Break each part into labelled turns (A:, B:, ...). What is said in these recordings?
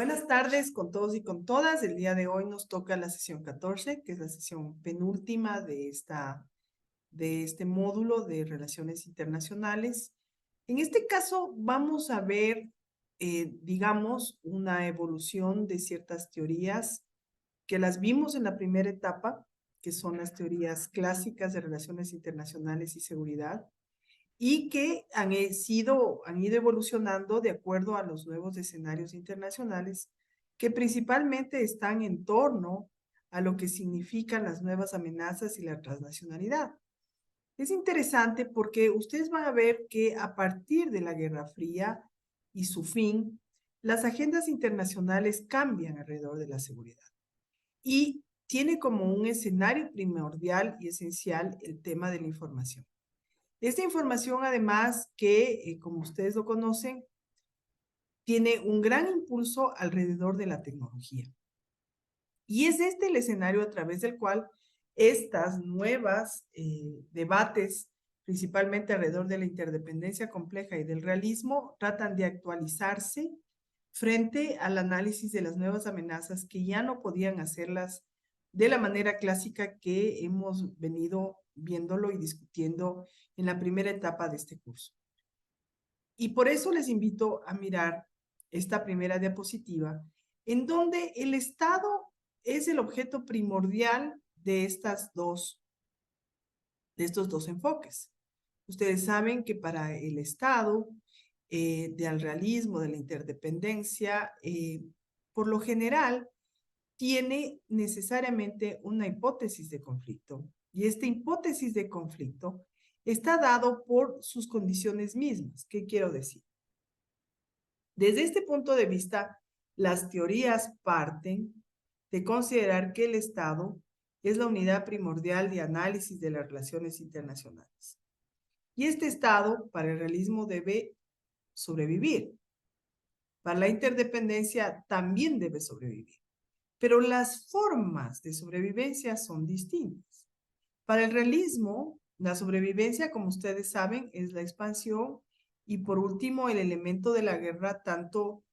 A: Buenas tardes con todos y con todas. El día de hoy nos toca la sesión 14, que es la sesión penúltima de este módulo de Relaciones Internacionales. En este caso vamos a ver, digamos, una evolución de ciertas teorías que las vimos en la primera etapa, que son las teorías clásicas de Relaciones Internacionales y Seguridad, y que han ido evolucionando de acuerdo a los nuevos escenarios internacionales que principalmente están en torno a lo que significan las nuevas amenazas y la transnacionalidad. Es interesante porque ustedes van a ver que a partir de la Guerra Fría y su fin, las agendas internacionales cambian alrededor de la seguridad y tiene como un escenario primordial y esencial el tema de la información. Esta información, además, que, como ustedes lo conocen, tiene un gran impulso alrededor de la tecnología. Y es este el escenario a través del cual estas nuevas debates, principalmente alrededor de la interdependencia compleja y del realismo, tratan de actualizarse frente al análisis de las nuevas amenazas que ya no podían hacerlas de la manera clásica que hemos venido viéndolo y discutiendo en la primera etapa de este curso. Y por eso les invito a mirar esta primera diapositiva, en donde el Estado es el objeto primordial de estos dos enfoques. Ustedes saben que para el Estado, del realismo, de la interdependencia, por lo general, tiene necesariamente una hipótesis de conflicto. Y esta hipótesis de conflicto está dado por sus condiciones mismas. ¿Qué quiero decir? Desde este punto de vista, las teorías parten de considerar que el Estado es la unidad primordial de análisis de las relaciones internacionales. Y este Estado, para el realismo, debe sobrevivir. Para la interdependencia también debe sobrevivir. Pero las formas de sobrevivencia son distintas. Para el realismo, la sobrevivencia, como ustedes saben, es la expansión y por último el elemento de la guerra tanto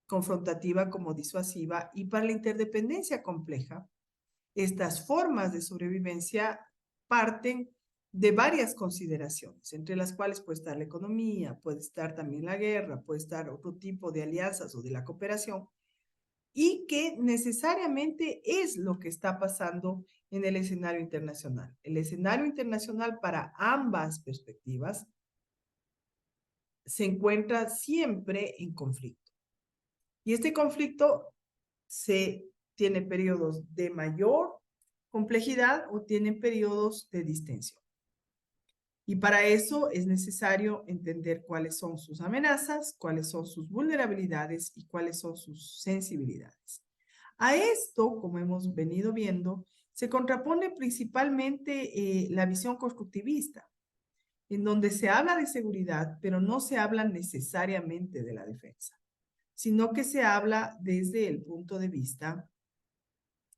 A: confrontativa como disuasiva. Y para la interdependencia compleja, estas formas de sobrevivencia parten de varias consideraciones, entre las cuales puede estar la economía, puede estar también la guerra, puede estar otro tipo de alianzas o de la cooperación, y que necesariamente es lo que está pasando en el escenario internacional. El escenario internacional para ambas perspectivas se encuentra siempre en conflicto. Y este conflicto tiene periodos de mayor complejidad o tiene periodos de distensión. Y para eso es necesario entender cuáles son sus amenazas, cuáles son sus vulnerabilidades y cuáles son sus sensibilidades. A esto, como hemos venido viendo, se contrapone principalmente la visión constructivista, en donde se habla de seguridad, pero no se habla necesariamente de la defensa, sino que se habla desde el punto de vista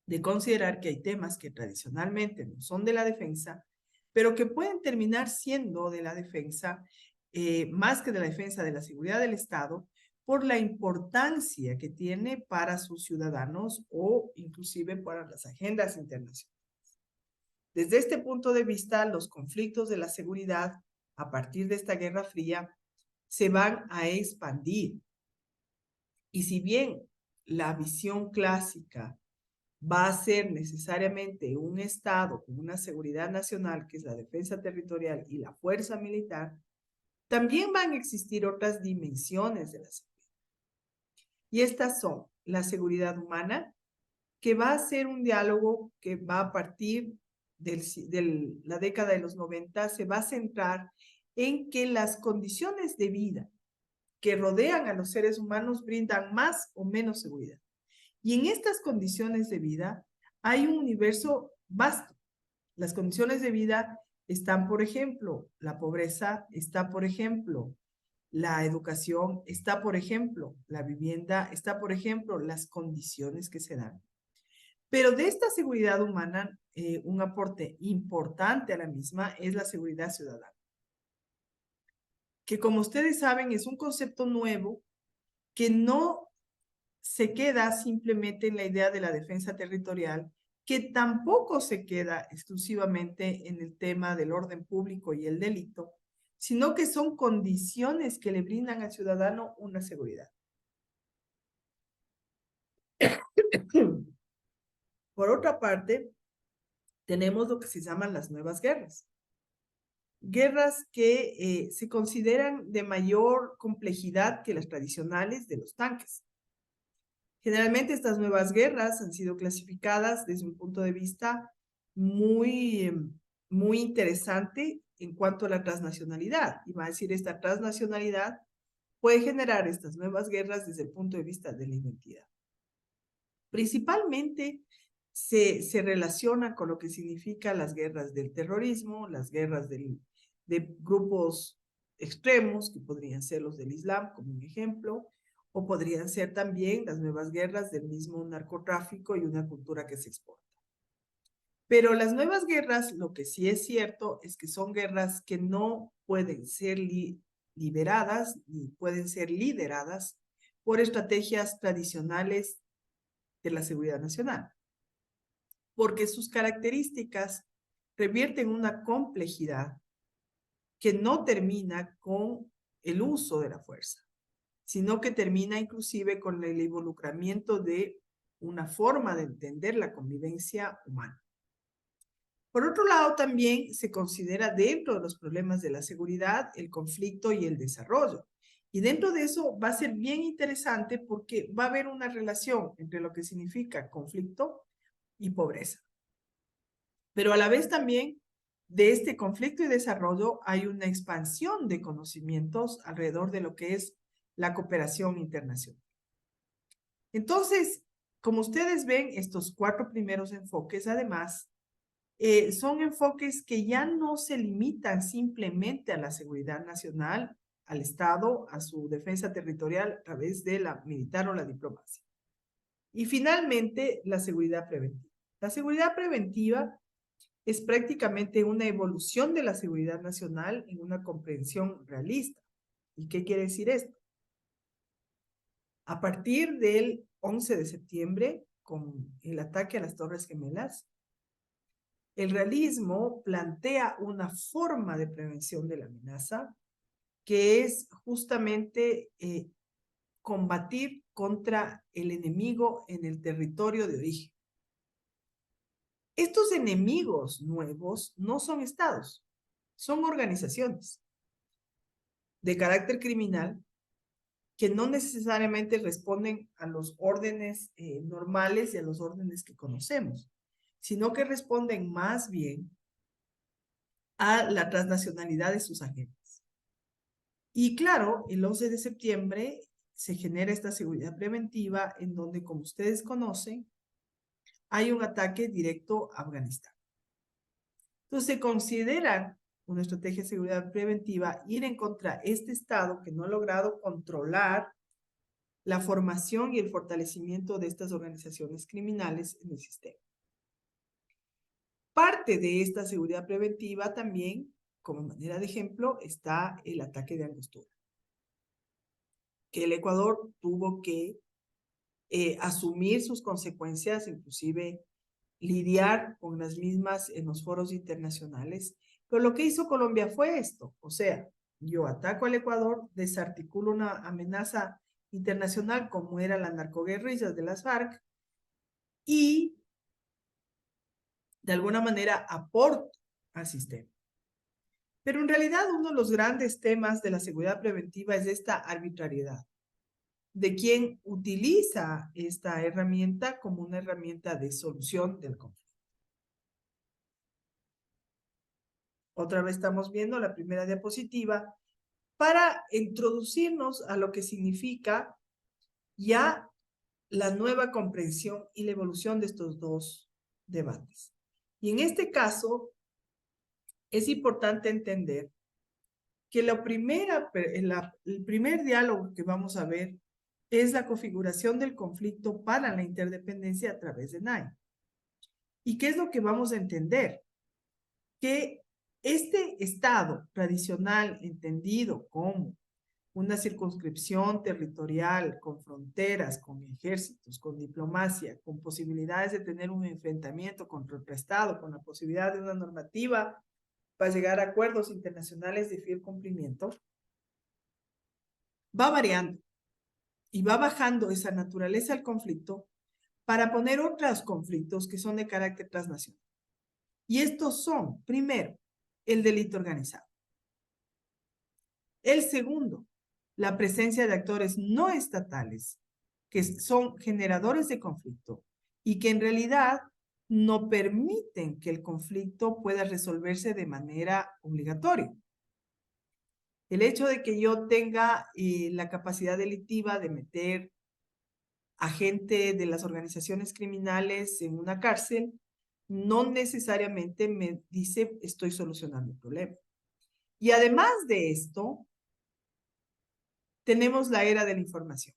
A: de considerar que hay temas que tradicionalmente no son de la defensa, pero que pueden terminar siendo de la defensa, más que de la defensa de la seguridad del Estado, por la importancia que tiene para sus ciudadanos o inclusive para las agendas internacionales. Desde este punto de vista, los conflictos de la seguridad a partir de esta Guerra Fría se van a expandir. Y si bien la visión clásica va a ser necesariamente un Estado con una seguridad nacional, que es la defensa territorial y la fuerza militar, también van a existir otras dimensiones de la seguridad. Y estas son la seguridad humana, que va a ser un diálogo que va a partir de la década de los 90, se va a centrar en que las condiciones de vida que rodean a los seres humanos brindan más o menos seguridad. Y en estas condiciones de vida hay un universo vasto. Las condiciones de vida están, por ejemplo, la pobreza, está, por ejemplo, la educación, está, por ejemplo, la vivienda, está, por ejemplo, las condiciones que se dan. Pero de esta seguridad humana, un aporte importante a la misma es la seguridad ciudadana, que como ustedes saben es un concepto nuevo que no se queda simplemente en la idea de la defensa territorial, que tampoco se queda exclusivamente en el tema del orden público y el delito, sino que son condiciones que le brindan al ciudadano una seguridad. Por otra parte, tenemos lo que se llaman las nuevas guerras. Guerras que se consideran de mayor complejidad que las tradicionales de los tanques. Generalmente estas nuevas guerras han sido clasificadas desde un punto de vista muy interesante en cuanto a la transnacionalidad. Y va a decir, esta transnacionalidad puede generar estas nuevas guerras desde el punto de vista de la identidad. Principalmente se relaciona con lo que significa las guerras del terrorismo, las guerras de grupos extremos, que podrían ser los del Islam, como un ejemplo, o podrían ser también las nuevas guerras del mismo narcotráfico y una cultura que se exporta. Pero las nuevas guerras, lo que sí es cierto es que son guerras que no pueden ser liberadas ni pueden ser lideradas por estrategias tradicionales de la seguridad nacional, porque sus características revierten una complejidad que no termina con el uso de la fuerza, sino que termina inclusive con el involucramiento de una forma de entender la convivencia humana. Por otro lado, también se considera dentro de los problemas de la seguridad el conflicto y el desarrollo. Y dentro de eso va a ser bien interesante porque va a haber una relación entre lo que significa conflicto y pobreza. Pero a la vez también de este conflicto y desarrollo hay una expansión de conocimientos alrededor de lo que es la cooperación internacional. Entonces, como ustedes ven, estos 4 primeros enfoques, además, son enfoques que ya no se limitan simplemente a la seguridad nacional, al Estado, a su defensa territorial a través de la militar o la diplomacia. Y finalmente, la seguridad preventiva. La seguridad preventiva es prácticamente una evolución de la seguridad nacional en una comprensión realista. ¿Y qué quiere decir esto? A partir del 11 de septiembre, con el ataque a las Torres Gemelas, el realismo plantea una forma de prevención de la amenaza que es justamente combatir contra el enemigo en el territorio de origen. Estos enemigos nuevos no son estados, son organizaciones de carácter criminal que no necesariamente responden a los órdenes normales y a los órdenes que conocemos, sino que responden más bien a la transnacionalidad de sus agentes. Y claro, el 11 de septiembre se genera esta seguridad preventiva en donde, como ustedes conocen, hay un ataque directo a Afganistán. Entonces se considera una estrategia de seguridad preventiva ir en contra de este Estado que no ha logrado controlar la formación y el fortalecimiento de estas organizaciones criminales en el sistema. Parte de esta seguridad preventiva también, como manera de ejemplo, está el ataque de Angostura, que el Ecuador tuvo que asumir sus consecuencias, inclusive lidiar con las mismas en los foros internacionales. Pero lo que hizo Colombia fue esto, o sea, yo ataco al Ecuador, desarticulo una amenaza internacional como era la narcoguerrillas de las FARC y de alguna manera aporto al sistema. Pero en realidad uno de los grandes temas de la seguridad preventiva es esta arbitrariedad de quien utiliza esta herramienta como una herramienta de solución del conflicto. Otra vez estamos viendo la primera diapositiva para introducirnos a lo que significa ya la nueva comprensión y la evolución de estos dos debates. Y en este caso, es importante entender que el primer diálogo que vamos a ver es la configuración del conflicto para la interdependencia a través de NAI. ¿Y qué es lo que vamos a entender? Que este Estado tradicional entendido como una circunscripción territorial con fronteras, con ejércitos, con diplomacia, con posibilidades de tener un enfrentamiento contra otro Estado, con la posibilidad de una normativa para llegar a acuerdos internacionales de fiel cumplimiento, va variando y va bajando esa naturaleza del conflicto para poner otros conflictos que son de carácter transnacional. Y estos son, primero, el delito organizado. El segundo, la presencia de actores no estatales que son generadores de conflicto y que en realidad no permiten que el conflicto pueda resolverse de manera obligatoria. El hecho de que yo tenga la capacidad delictiva de meter a gente de las organizaciones criminales en una cárcel no necesariamente me dice estoy solucionando el problema. Y además de esto, tenemos la era de la información,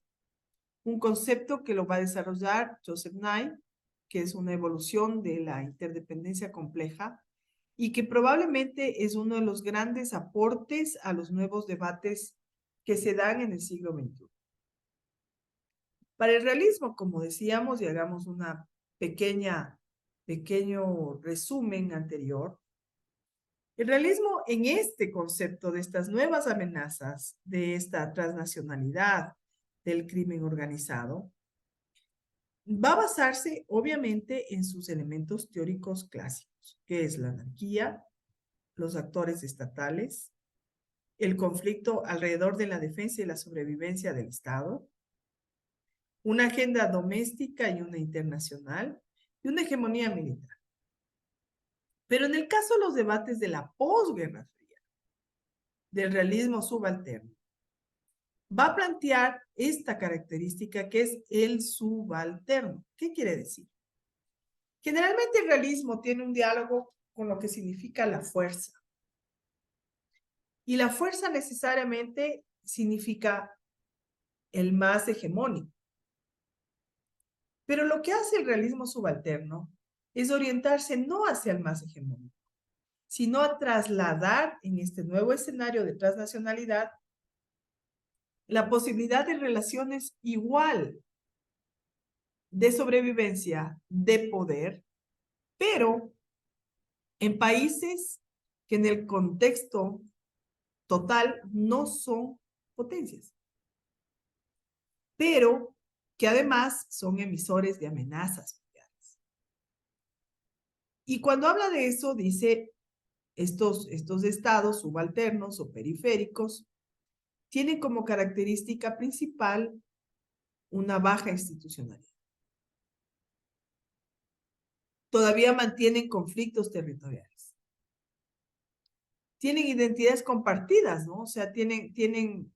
A: un concepto que lo va a desarrollar Joseph Nye, que es una evolución de la interdependencia compleja y que probablemente es uno de los grandes aportes a los nuevos debates que se dan en el siglo XXI. Para el realismo, como decíamos, y hagamos una pequeño resumen anterior, el realismo en este concepto de estas nuevas amenazas, de esta transnacionalidad del crimen organizado, va a basarse obviamente en sus elementos teóricos clásicos, que es la anarquía, los actores estatales, el conflicto alrededor de la defensa y la sobrevivencia del Estado, una agenda doméstica y una internacional, y una hegemonía militar. Pero en el caso de los debates de la posguerra fría, del realismo subalterno, va a plantear esta característica que es el subalterno. ¿Qué quiere decir? Generalmente el realismo tiene un diálogo con lo que significa la fuerza. Y la fuerza necesariamente significa el más hegemónico. Pero lo que hace el realismo subalterno es orientarse no hacia el más hegemónico, sino a trasladar en este nuevo escenario de transnacionalidad la posibilidad de relaciones igual de sobrevivencia, de poder, pero en países que en el contexto total no son potencias, pero que además son emisores de amenazas mundiales. Y cuando habla de eso, dice, estos estados subalternos o periféricos tienen como característica principal una baja institucionalidad. Todavía mantienen conflictos territoriales. Tienen identidades compartidas, ¿no? O sea, tienen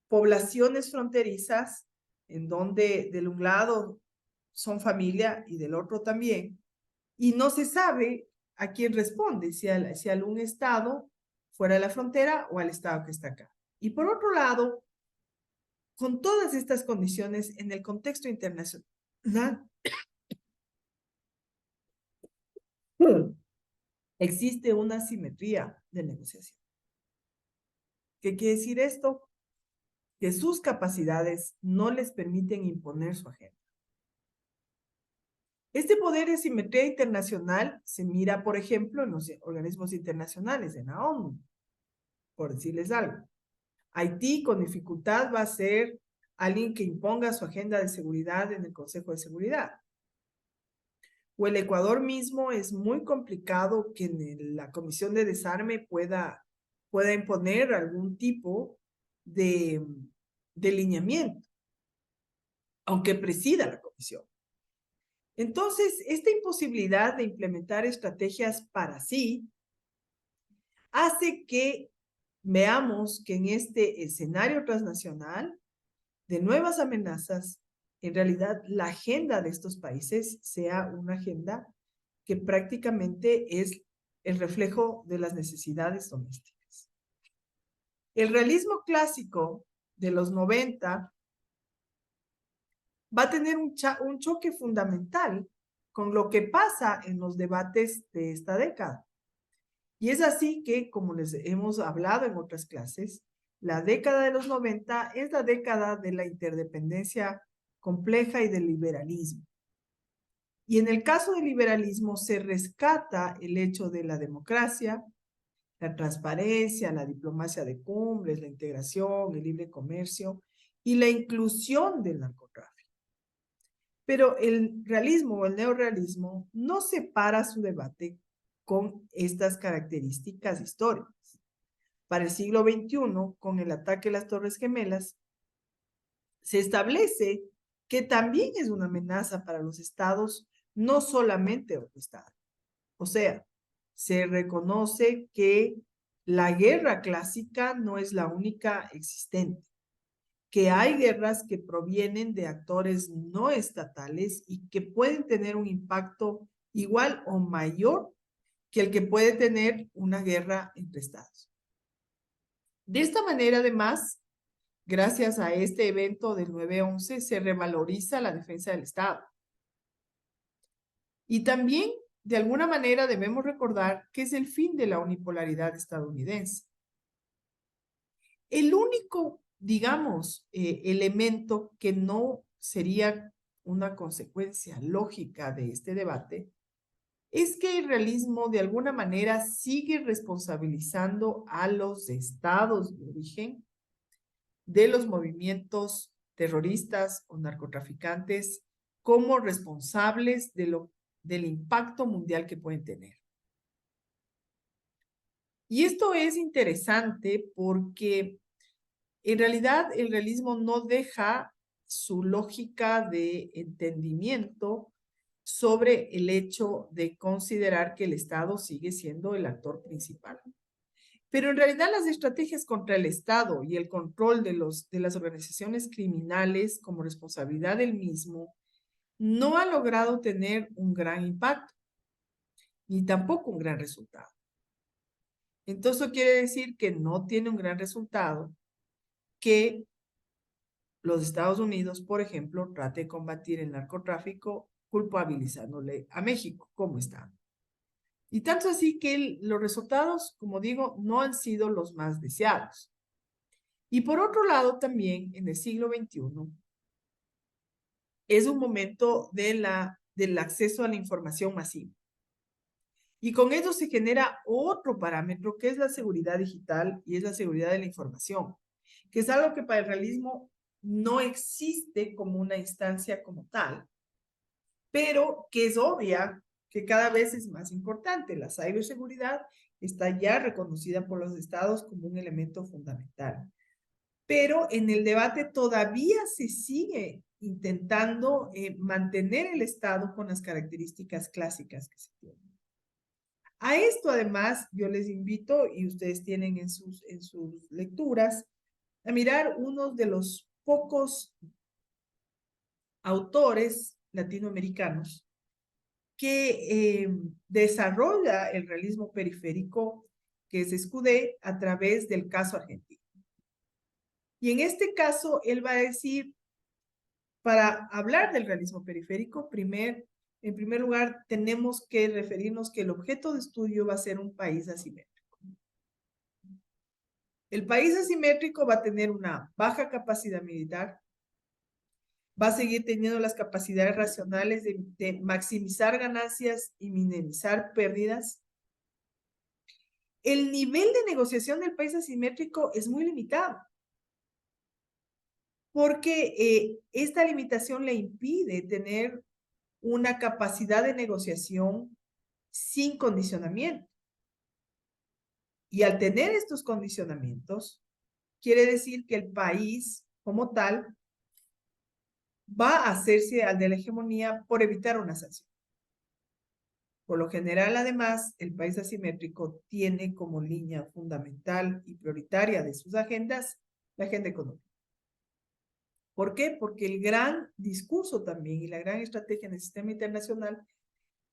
A: poblaciones fronterizas en donde del un lado son familia y del otro también, y no se sabe a quién responde, si a un estado fuera de la frontera o al estado que está acá. Y por otro lado, con todas estas condiciones en el contexto internacional, existe una asimetría de negociación. ¿Qué quiere decir esto? Que sus capacidades no les permiten imponer su agenda. Este poder de simetría internacional se mira, por ejemplo, en los organismos internacionales, en la ONU, por decirles algo. Haití con dificultad va a ser alguien que imponga su agenda de seguridad en el Consejo de Seguridad. O el Ecuador mismo es muy complicado que en la Comisión de Desarme pueda imponer algún tipo de lineamiento, aunque presida la comisión. Entonces, esta imposibilidad de implementar estrategias para sí hace que veamos que en este escenario transnacional de nuevas amenazas, en realidad la agenda de estos países sea una agenda que prácticamente es el reflejo de las necesidades domésticas. El realismo clásico de los 90 va a tener un choque fundamental con lo que pasa en los debates de esta década. Y es así que, como les hemos hablado en otras clases, la década de los 90 es la década de la interdependencia compleja y del liberalismo. Y en el caso del liberalismo se rescata el hecho de la democracia, la transparencia, la diplomacia de cumbres, la integración, el libre comercio y la inclusión del narcotráfico. Pero el realismo o el neorrealismo no separa su debate con estas características históricas. Para el siglo XXI, con el ataque a las Torres Gemelas, se establece que también es una amenaza para los estados, no solamente otro estado. O sea, se reconoce que la guerra clásica no es la única existente, que hay guerras que provienen de actores no estatales y que pueden tener un impacto igual o mayor que el que puede tener una guerra entre estados. De esta manera, además, gracias a este evento del 9/11, se revaloriza la defensa del Estado. Y también, de alguna manera, debemos recordar que es el fin de la unipolaridad estadounidense. El único, digamos, elemento que no sería una consecuencia lógica de este debate es que el realismo de alguna manera sigue responsabilizando a los estados de origen de los movimientos terroristas o narcotraficantes como responsables del impacto mundial que pueden tener. Y esto es interesante porque en realidad el realismo no deja su lógica de entendimiento sobre el hecho de considerar que el Estado sigue siendo el actor principal. Pero en realidad las estrategias contra el Estado y el control de las organizaciones criminales como responsabilidad del mismo no ha logrado tener un gran impacto, ni tampoco un gran resultado. Entonces eso quiere decir que no tiene un gran resultado que los Estados Unidos, por ejemplo, trate de combatir el narcotráfico culpabilizándole a México, como está. Y tanto así que los resultados, como digo, no han sido los más deseados. Y por otro lado, también en el siglo XXI, es un momento del acceso a la información masiva. Y con ello se genera otro parámetro que es la seguridad digital y es la seguridad de la información, que es algo que para el realismo no existe como una instancia como tal, pero que es obvia que cada vez es más importante. La ciberseguridad está ya reconocida por los estados como un elemento fundamental. Pero en el debate todavía se sigue intentando mantener el Estado con las características clásicas que se tienen. A esto, además, yo les invito, y ustedes tienen en sus lecturas, a mirar uno de los pocos autores latinoamericanos que desarrolla el realismo periférico, que es Escudé, a través del caso argentino. Y en este caso, él va a decir, para hablar del realismo periférico, en primer lugar, tenemos que referirnos que el objeto de estudio va a ser un país asimétrico. El país asimétrico va a tener una baja capacidad militar, va a seguir teniendo las capacidades racionales de maximizar ganancias y minimizar pérdidas. El nivel de negociación del país asimétrico es muy limitado, porque esta limitación le impide tener una capacidad de negociación sin condicionamiento. Y al tener estos condicionamientos, quiere decir que el país como tal va a hacerse al de la hegemonía por evitar una sanción. Por lo general, además, el país asimétrico tiene como línea fundamental y prioritaria de sus agendas la agenda económica. ¿Por qué? Porque el gran discurso también y la gran estrategia en el sistema internacional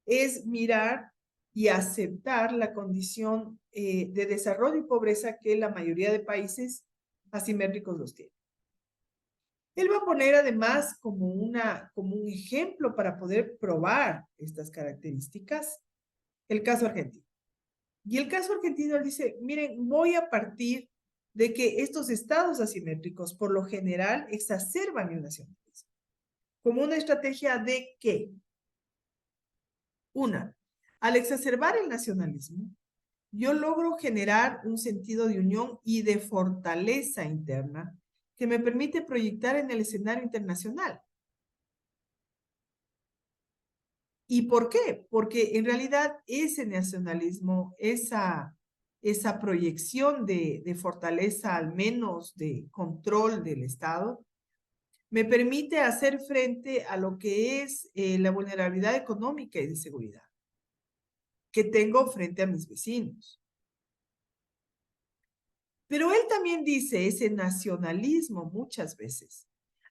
A: es mirar y aceptar la condición de desarrollo y pobreza que la mayoría de países asimétricos los tienen. Él va a poner además como un ejemplo para poder probar estas características el caso argentino. Y el caso argentino dice, miren, voy a partir de que estos estados asimétricos por lo general exacerban el nacionalismo. Como una estrategia de qué? Una, al exacerbar el nacionalismo, yo logro generar un sentido de unión y de fortaleza interna que me permite proyectar en el escenario internacional. ¿Y por qué? Porque en realidad ese nacionalismo, esa proyección de fortaleza, al menos de control del Estado, me permite hacer frente a lo que es la vulnerabilidad económica y de seguridad que tengo frente a mis vecinos. Pero él también dice, ese nacionalismo muchas veces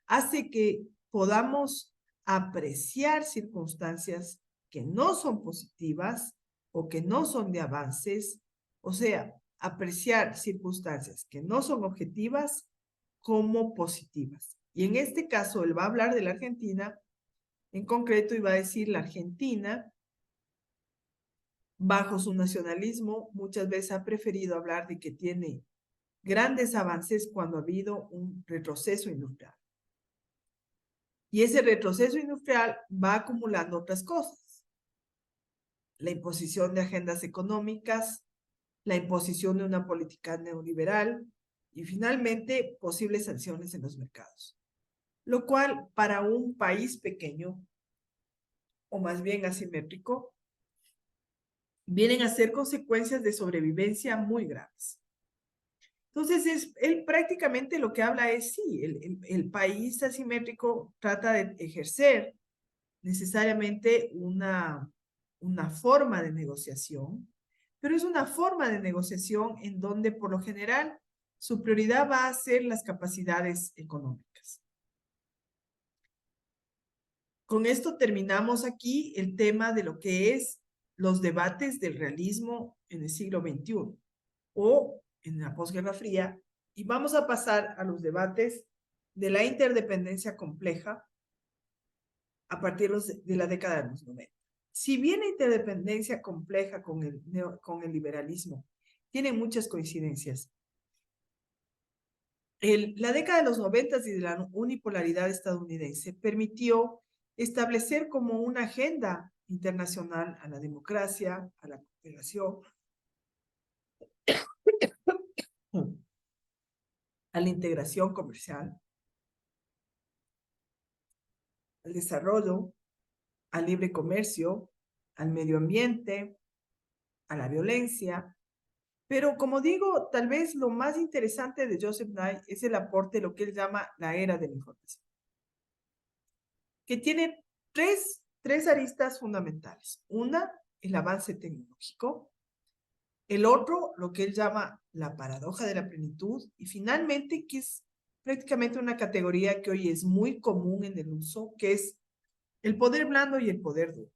A: hace que podamos apreciar circunstancias que no son positivas o que no son de avances, o sea, apreciar circunstancias que no son objetivas como positivas. Y en este caso, él va a hablar de la Argentina en concreto y va a decir la Argentina, bajo su nacionalismo, muchas veces ha preferido hablar de que tiene grandes avances cuando ha habido un retroceso industrial. Y ese retroceso industrial va acumulando otras cosas. La imposición de agendas económicas, la imposición de una política neoliberal y finalmente posibles sanciones en los mercados. Lo cual para un país pequeño, o más bien asimétrico, vienen a ser consecuencias de sobrevivencia muy graves. Entonces, él prácticamente lo que habla es, sí, el país asimétrico trata de ejercer necesariamente una forma de negociación, pero es una forma de negociación en donde por lo general su prioridad va a ser las capacidades económicas. Con esto terminamos aquí el tema de lo que es los debates del realismo en el siglo XXI o en la posguerra fría, y vamos a pasar a los debates de la interdependencia compleja a partir de la década de los 90. Si bien la interdependencia compleja con el liberalismo tiene muchas coincidencias, la década de los 90 y de la unipolaridad estadounidense permitió establecer como una agenda internacional a la democracia, a la cooperación, a la integración comercial, al desarrollo, al libre comercio, al medio ambiente, a la violencia. Pero como digo, tal vez lo más interesante de Joseph Nye es el aporte de lo que él llama la era de la información, que tiene tres aristas fundamentales. Una, el avance tecnológico. El otro, lo que él llama la paradoja de la plenitud. Y finalmente, que es prácticamente una categoría que hoy es muy común en el uso, que es el poder blando y el poder duro.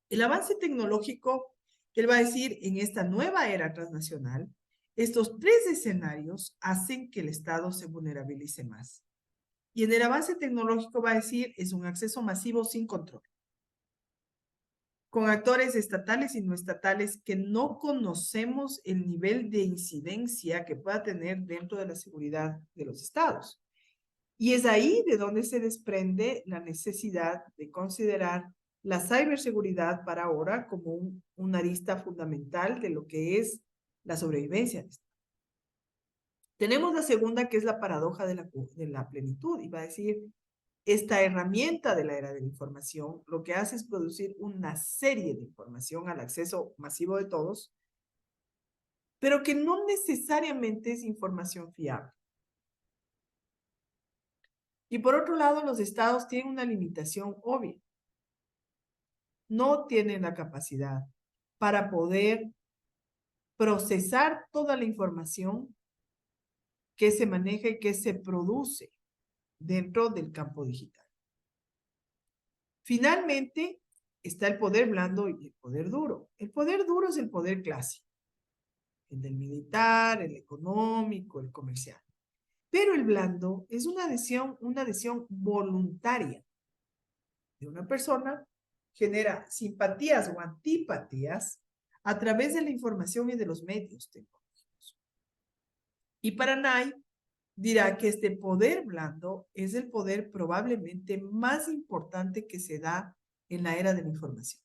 A: El avance tecnológico, él va a decir, en esta nueva era transnacional, estos tres escenarios hacen que el Estado se vulnerabilice más. Y en el avance tecnológico va a decir, es un acceso masivo sin control, con actores estatales y no estatales que no conocemos el nivel de incidencia que pueda tener dentro de la seguridad de los estados. Y es ahí de donde se desprende la necesidad de considerar la ciberseguridad para ahora como una arista fundamental de lo que es la sobrevivencia. Tenemos la segunda, que es la paradoja de la plenitud, y va a decir, esta herramienta de la era de la información lo que hace es producir una serie de información al acceso masivo de todos, pero que no necesariamente es información fiable. Y por otro lado, los estados tienen una limitación obvia. No tienen la capacidad para poder procesar toda la información que se maneja y que se produce dentro del campo digital. Finalmente, está el poder blando y el poder duro. El poder duro es el poder clásico, el del militar, el económico, el comercial. Pero el blando es una adhesión voluntaria de una persona, genera simpatías o antipatías a través de la información y de los medios tecnológicos. Y Paranay dirá que este poder blando es el poder probablemente más importante que se da en la era de la información,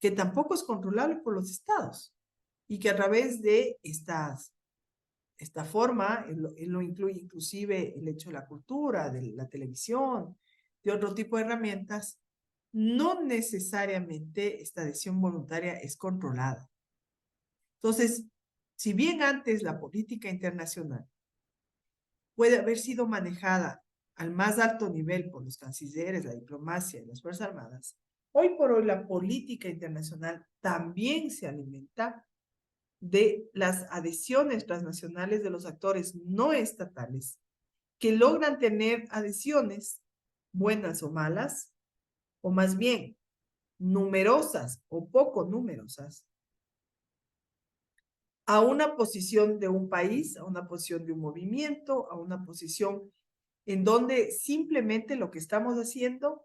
A: que tampoco es controlable por los estados y que a través de esta forma, él lo incluye inclusive el hecho de la cultura, de la televisión, de otro tipo de herramientas, no necesariamente esta adhesión voluntaria es controlada. Entonces, si bien antes la política internacional puede haber sido manejada al más alto nivel por los cancilleres, la diplomacia y las Fuerzas Armadas, hoy por hoy la política internacional también se alimenta de las adhesiones transnacionales de los actores no estatales que logran tener adhesiones buenas o malas, o más bien numerosas o poco numerosas, a una posición de un país, a una posición de un movimiento, a una posición en donde simplemente lo que estamos haciendo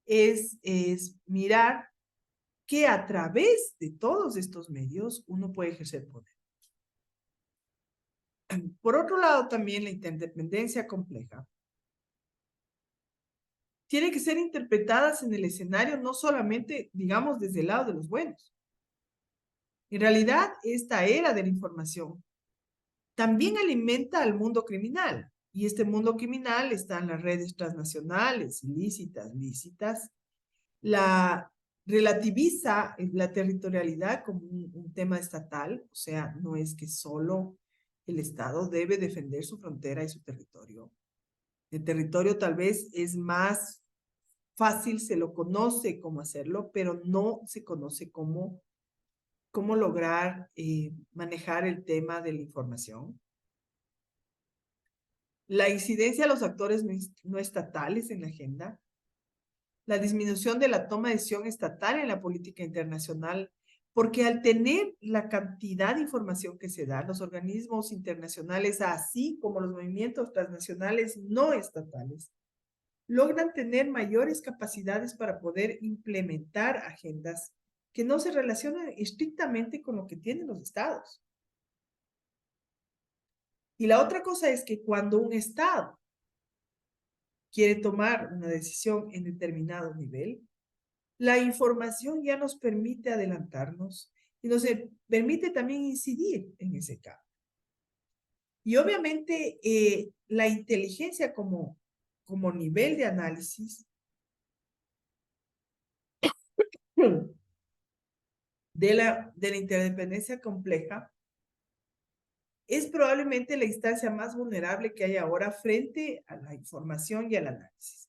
A: es mirar que a través de todos estos medios uno puede ejercer poder. Por otro lado, también la interdependencia compleja tiene que ser interpretadas en el escenario no solamente, digamos, desde el lado de los buenos. En realidad, esta era de la información también alimenta al mundo criminal. Y este mundo criminal está en las redes transnacionales, ilícitas, lícitas. La relativiza la territorialidad como un tema estatal, o sea, no es que solo el Estado debe defender su frontera y su territorio. El territorio tal vez es más fácil, se lo conoce cómo hacerlo, pero no se conoce cómo lograr manejar el tema de la información. La incidencia de los actores no estatales en la agenda, la disminución de la toma de decisión estatal en la política internacional, porque al tener la cantidad de información que se da, los organismos internacionales, así como los movimientos transnacionales no estatales, logran tener mayores capacidades para poder implementar agendas que no se relacionan estrictamente con lo que tienen los estados. Y la otra cosa es que cuando un estado quiere tomar una decisión en determinado nivel, la información ya nos permite adelantarnos y nos permite también incidir en ese cambio. Y obviamente la inteligencia como nivel de análisis de la interdependencia compleja es probablemente la instancia más vulnerable que hay ahora frente a la información y al análisis.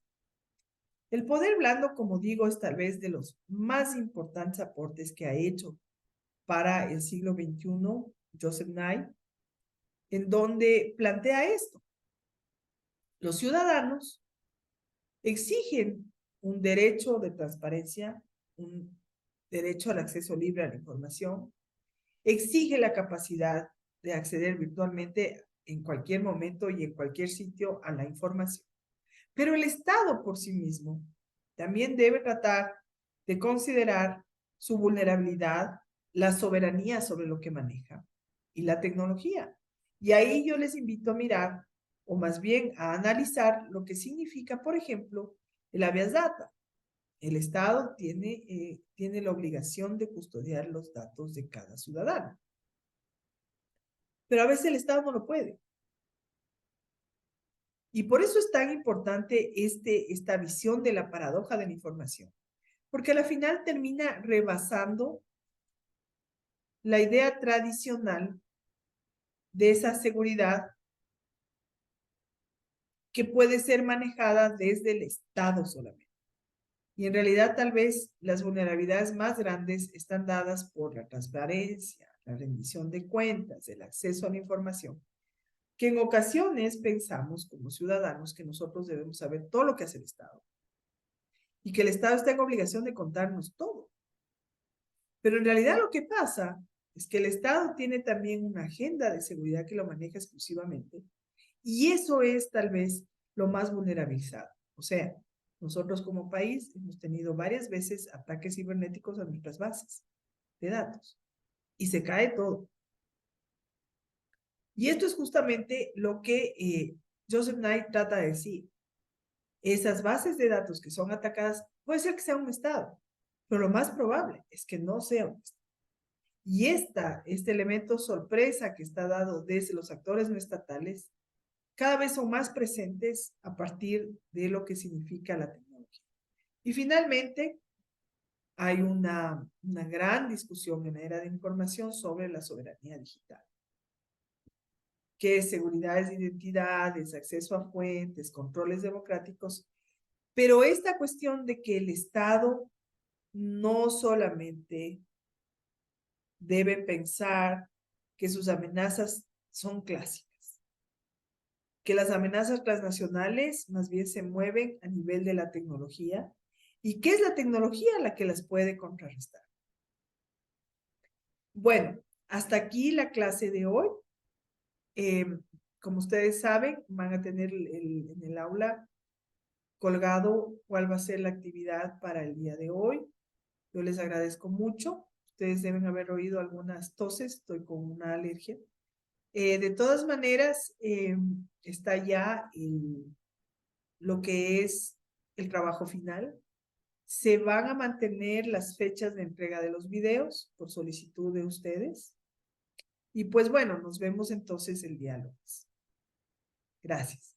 A: El poder blando, como digo, es tal vez de los más importantes aportes que ha hecho para el siglo XXI Joseph Nye, en donde plantea esto. Los ciudadanos exigen un derecho de transparencia, un derecho al acceso libre a la información, exige la capacidad de acceder virtualmente en cualquier momento y en cualquier sitio a la información. Pero el Estado por sí mismo también debe tratar de considerar su vulnerabilidad, la soberanía sobre lo que maneja y la tecnología. Y ahí yo les invito a mirar, o más bien a analizar lo que significa, por ejemplo, el habeas data. El Estado tiene la obligación de custodiar los datos de cada ciudadano. Pero a veces el Estado no lo puede. Y por eso es tan importante esta visión de la paradoja de la información, porque a la final termina rebasando la idea tradicional de esa seguridad que puede ser manejada desde el Estado solamente. Y en realidad tal vez las vulnerabilidades más grandes están dadas por la transparencia, la rendición de cuentas, el acceso a la información, que en ocasiones pensamos como ciudadanos que nosotros debemos saber todo lo que hace el Estado y que el Estado está en obligación de contarnos todo. Pero en realidad lo que pasa es que el Estado tiene también una agenda de seguridad que lo maneja exclusivamente y eso es tal vez lo más vulnerabilizado. O sea, nosotros como país hemos tenido varias veces ataques cibernéticos a nuestras bases de datos y se cae todo. Y esto es justamente lo que Joseph Nye trata de decir. Esas bases de datos que son atacadas, puede ser que sea un Estado, pero lo más probable es que no sea un Estado. Y este elemento sorpresa que está dado desde los actores no estatales, cada vez son más presentes a partir de lo que significa la tecnología. Y finalmente, hay una gran discusión en la era de información sobre la soberanía digital, que es seguridad de identidades, acceso a fuentes, controles democráticos, pero esta cuestión de que el Estado no solamente debe pensar que sus amenazas son clásicas, que las amenazas transnacionales más bien se mueven a nivel de la tecnología y que es la tecnología la que las puede contrarrestar. Bueno, hasta aquí la clase de hoy. Como ustedes saben, van a tener en el aula colgado cuál va a ser la actividad para el día de hoy. Yo les agradezco mucho. Ustedes deben haber oído algunas toses, estoy con una alergia. De todas maneras, está ya lo que es el trabajo final. Se van a mantener las fechas de entrega de los videos por solicitud de ustedes. Y pues bueno, nos vemos entonces el día lunes. Gracias.